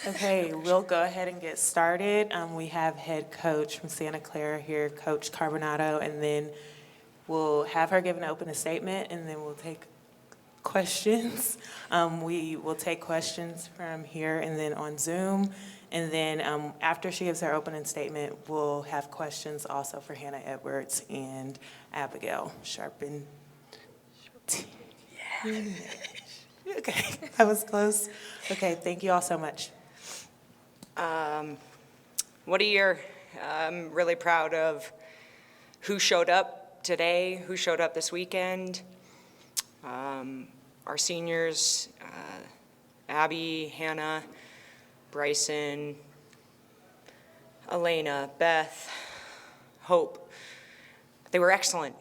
Okay, we'll go ahead and get started. We have head coach from Santa Clara here, Coach Carbonado, and then we'll have her give an opening statement, and then we'll take questions. We will take questions from here and then on Zoom. And then after she gives her opening statement, we'll have questions also for Hannah Edwards and Abigail Sharpen. Yeah. Okay, I was close. Okay, thank you all so much. What a year. I'm really proud of who showed up today, who showed up this weekend. Our seniors, Abby, Hannah, Bryson, Elena, Beth, Hope. They were excellent.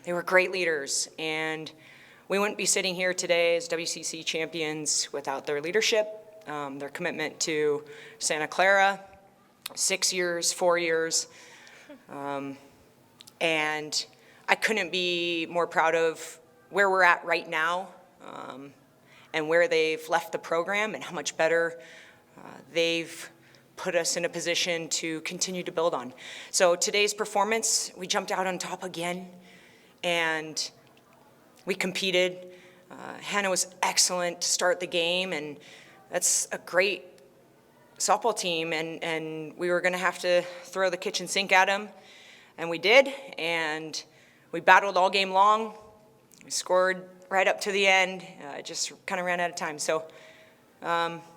They were great leaders, and we wouldn't be sitting here today as WCC champions without their leadership, their commitment to Santa Clara, 6 years, 4 years. And I couldn't be more proud of where we're at right now, and where they've left the program and how much better they've put us in a position to continue to build on. So today's performance, we jumped out on top again, and we competed. Hannah was excellent to start the game, and that's a great softball team, and we were gonna have to throw the kitchen sink at them, and we did, and we battled all game long. We scored right up to the end, just kind of ran out of time. So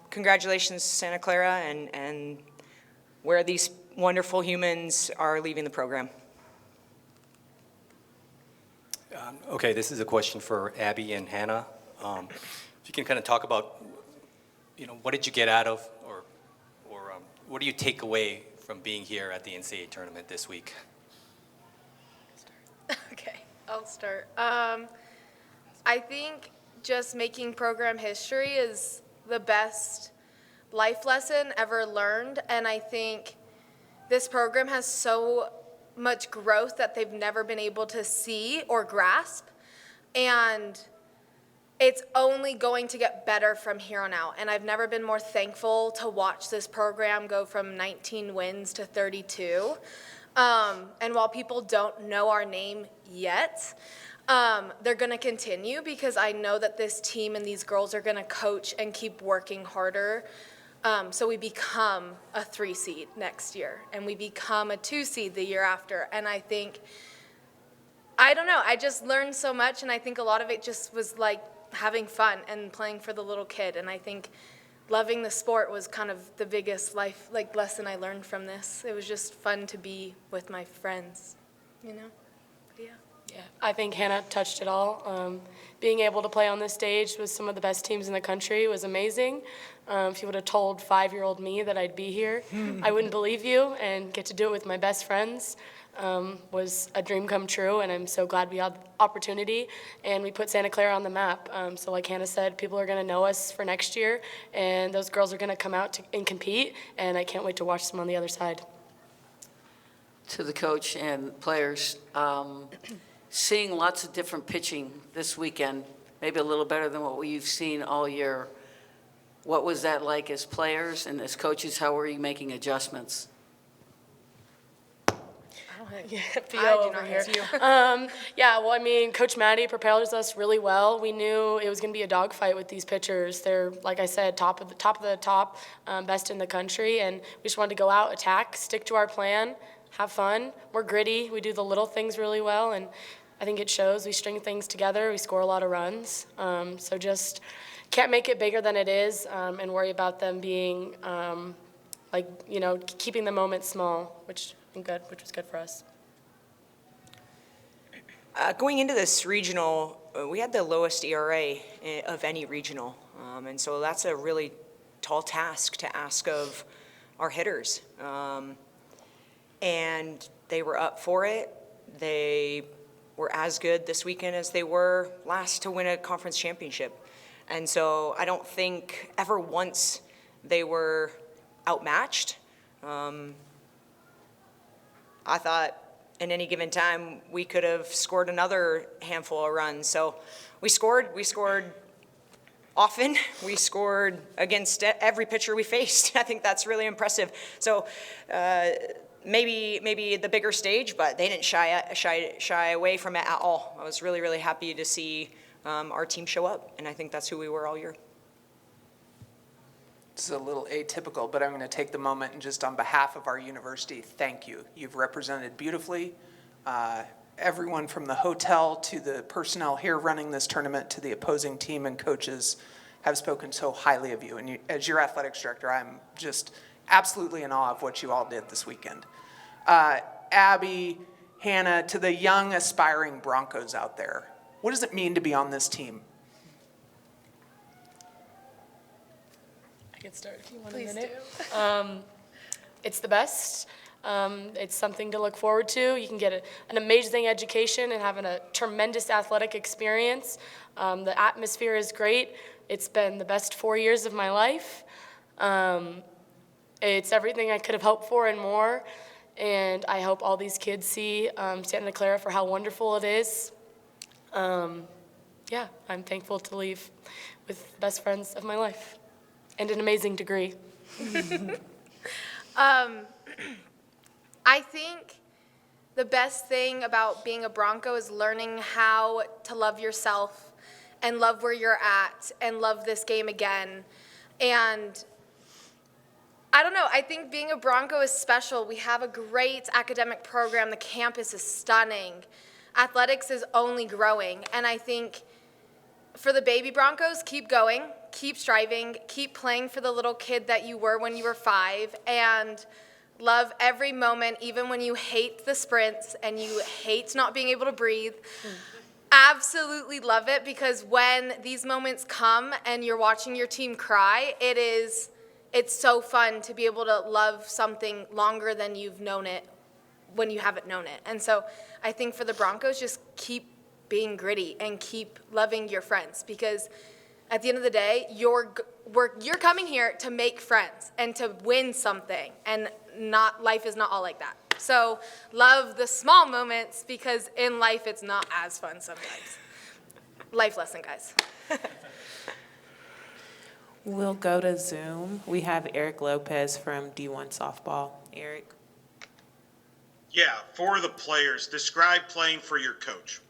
congratulations, Santa Clara, and where these wonderful humans are leaving the program. Okay, this is a question for Abby and Hannah. If you can kind of talk about, what did you get out of, or what do you take away from being here at the NCAA tournament this week? Okay, I'll start. I think just making program history is the best life lesson ever learned, and I think this program has so much growth that they've never been able to see or grasp, and it's only going to get better from here on out. And I've never been more thankful to watch this program go from 19 wins to 32. And while people don't know our name yet, they're going to continue, because I know that this team and these girls are going to coach and keep working harder. So we become a 3 seed next year, and we become a 2 seed the year after. And I think, I don't know, I just learned so much, and I think a lot of it just was like having fun and playing for the little kid. And I think loving the sport was kind of the biggest life lesson I learned from this. It was just fun to be with my friends, But yeah. Yeah, I think Hannah touched it all. Being able to play on this stage with some of the best teams in the country was amazing. If you would have told 5-year-old me that I'd be here, I wouldn't believe you, and get to do it with my best friends was a dream come true, and I'm so glad we had the opportunity, and we put Santa Clara on the map. So like Hannah said, people are going to know us for next year, and those girls are going to come out and compete, and I can't wait to watch them on the other side. To the coach and players, seeing lots of different pitching this weekend, maybe a little better than what we've seen all year. What was that like as players, and as coaches, how were you making adjustments? Over here. Yeah, well, I mean, Coach Maddie prepares us really well. We knew it was going to be a dogfight with these pitchers. They're, like I said, top of the top, best in the country, and we just wanted to go out, attack, stick to our plan, have fun. We're gritty. We do the little things really well, and I think it shows. We string things together. We score a lot of runs. So just can't make it bigger than it is, and worry about them being, keeping the moment small, which was good for us. Going into this regional, we had the lowest ERA of any regional, and so that's a really tall task to ask of our hitters. And they were up for it. They were as good this weekend as they were last to win a conference championship. And so I don't think ever once they were outmatched. I thought in any given time we could have scored another handful of runs. So we scored often. We scored against every pitcher we faced. I think that's really impressive. So maybe the bigger stage, but they didn't shy away from it at all. I was really, really happy to see our team show up, and I think that's who we were all year. This is a little atypical, but I'm going to take the moment and just on behalf of our university, thank you. You've represented beautifully. Everyone from the hotel to the personnel here running this tournament to the opposing team and coaches have spoken so highly of you. And as your athletics director, I'm just absolutely in awe of what you all did this weekend. Abby, Hannah, to the young aspiring Broncos out there, what does it mean to be on this team? I can start if you want Please a minute. It's the best. It's something to look forward to. You can get an amazing education and having a tremendous athletic experience. The atmosphere is great. It's been the best 4 years of my life. It's everything I could have hoped for and more. And I hope all these kids see Santa Clara for how wonderful it is. Yeah, I'm thankful to leave with the best friends of my life and an amazing degree. I think the best thing about being a Bronco is learning how to love yourself and love where you're at and love this game again. And I don't know, I think being a Bronco is special. We have a great academic program. The campus is stunning. Athletics is only growing. And I think for the baby Broncos, keep going, keep striving, keep playing for the little kid that you were when you were 5, and love every moment, even when you hate the sprints and you hate not being able to breathe. Absolutely love it, because when these moments come and you're watching your team cry, it's so fun to be able to love something longer than you've known it when you haven't known it. And so I think for the Broncos, just keep being gritty and keep loving your friends, because at the end of the day, you're coming here to make friends and to win something, and life is not all like that. So love the small moments, because in life it's not as fun sometimes. Life lesson, guys. We'll go to Zoom. We have Eric Lopez from D1 Softball. Eric. Yeah, for the players, describe playing for your coach.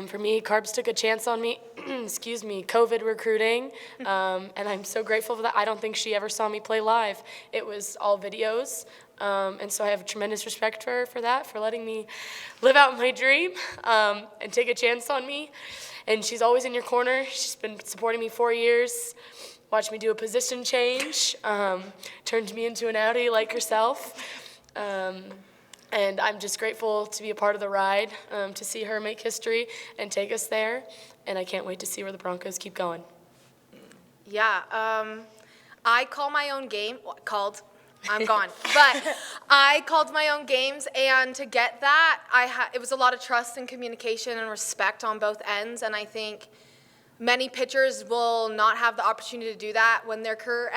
For me, Carbs took a chance on me, excuse me, COVID recruiting, and I'm so grateful for that. I don't think she ever saw me play live. It was all videos, and so I have tremendous respect for her for that, for letting me live out my dream and take a chance on me. And she's always in your corner. She's been supporting me 4 years, watched me do a position change, turned me into an Audi like herself. And I'm just grateful to be a part of the ride, to see her make history and take us there. And I can't wait to see where the Broncos keep going. Yeah, I call my own game. I'm gone. But I called my own games, and to get that, it was a lot of trust and communication and respect on both ends. And I think many pitchers will not have the opportunity to do that when their career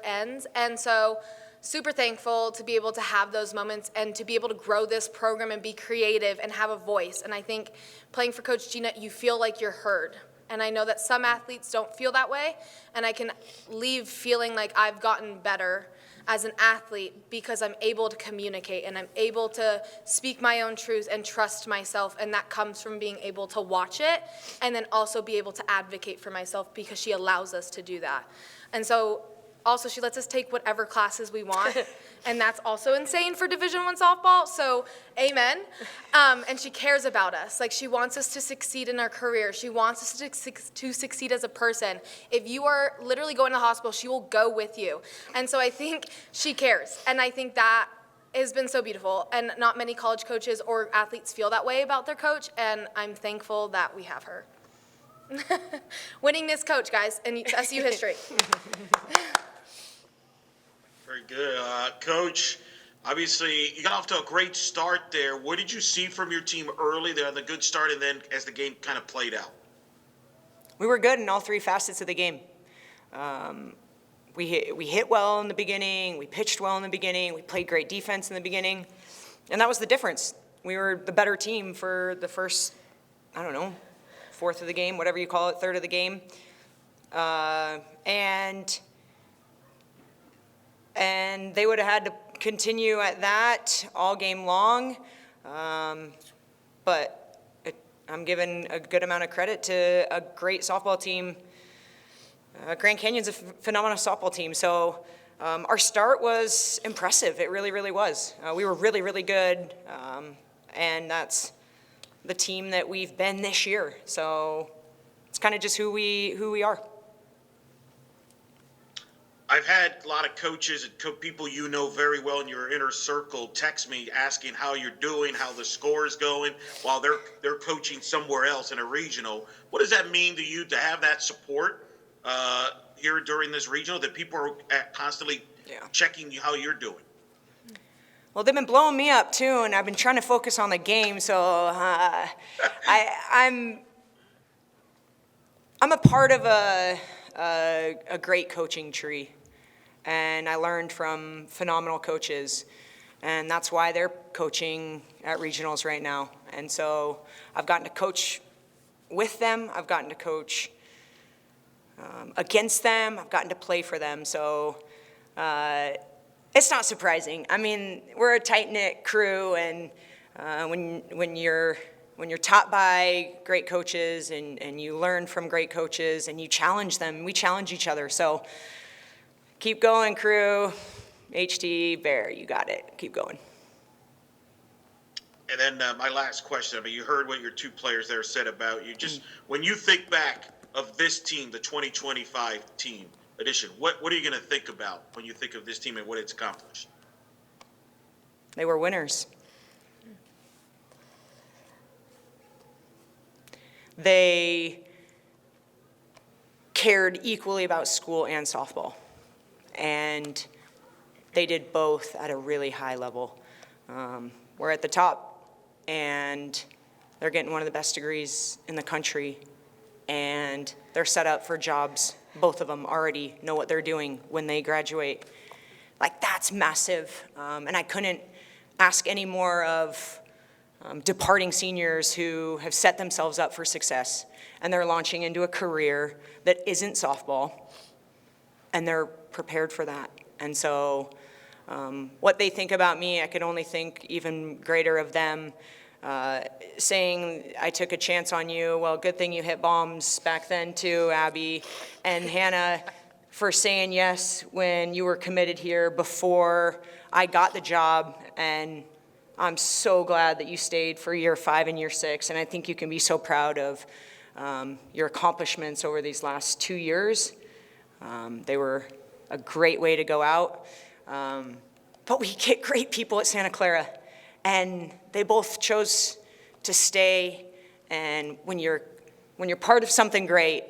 ends. And so super thankful to be able to have those moments and to be able to grow this program and be creative and have a voice. And I think playing for Coach Gina, you feel like you're heard. And I know that some athletes don't feel that way, and I can leave feeling like I've gotten better as an athlete because I'm able to communicate and I'm able to speak my own truths and trust myself, and that comes from being able to watch it and then also be able to advocate for myself, because she allows us to do that. And so also, she lets us take whatever classes we want, and that's also insane for Division I softball, so amen. And she cares about us. Like, she wants us to succeed in our career. She wants us to succeed as a person. If you are literally going to the hospital, she will go with you. And so I think she cares, and I think that has been so beautiful. And not many college coaches or athletes feel that way about their coach, and I'm thankful that we have her. Winningest coach, guys, in SU history. Very good. Coach, obviously, you got off to a great start there. What did you see from your team early there on the good start, and then as the game kind of played out? We were good in all 3 facets of the game. We hit well in the beginning. We pitched well in the beginning. We played great defense in the beginning. And that was the difference. We were the better team for the first, fourth of the game, whatever you call it, third of the game. And they would have had to continue at that all game long. But I'm giving a good amount of credit to a great softball team. Grand Canyon's a phenomenal softball team. So our start was impressive. It really, really was. We were really, really good. And that's the team that we've been this year. So it's kind of just who we are. I've had a lot of coaches and people you know very well in your inner circle text me asking how you're doing, how the score is going, while they're coaching somewhere else in a regional. What does that mean to you to have that support here during this regional, that people are constantly checking how you're doing? Well, they've been blowing me up too, and I've been trying to focus on the game. So I'm a part of a great coaching tree, and I learned from phenomenal coaches, and that's why they're coaching at regionals right now. And so I've gotten to coach with them. I've gotten to coach against them. I've gotten to play for them. So it's not surprising. I mean, we're a tight-knit crew, and when you're taught by great coaches and you learn from great coaches and you challenge them, we challenge each other. So keep going, crew. HT, Bear, you got it. Keep going. And then my last question, I mean, you heard what your two players there said about you. Just when you think back of this team, the 2025 team edition, what are you going to think about when you think of this team and what it's accomplished? They were winners. They cared equally about school and softball, and they did both at a really high level. We're at the top, and they're getting one of the best degrees in the country, and they're set up for jobs. Both of them already know what they're doing when they graduate. Like, that's massive, and I couldn't ask any more of departing seniors who have set themselves up for success, and they're launching into a career that isn't softball, and they're prepared for that. And so what they think about me, I could only think even greater of them. Saying, I took a chance on you. Well, good thing you hit bombs back then too, Abby. And Hannah, for saying yes when you were committed here before I got the job. And I'm so glad that you stayed for year 5 and year 6. And I think you can be so proud of your accomplishments over these last 2 years. They were a great way to go out. But we get great people at Santa Clara. And they both chose to stay. And when you're part of something great,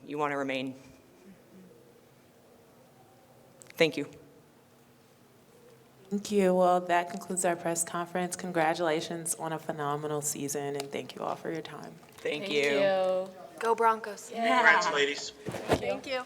you want to remain. Thank you. Thank you. Well, that concludes our press conference. Congratulations on a phenomenal season, and thank you all for your time. Thank Thank you. you. Go Broncos. Congrats, ladies. Thank you.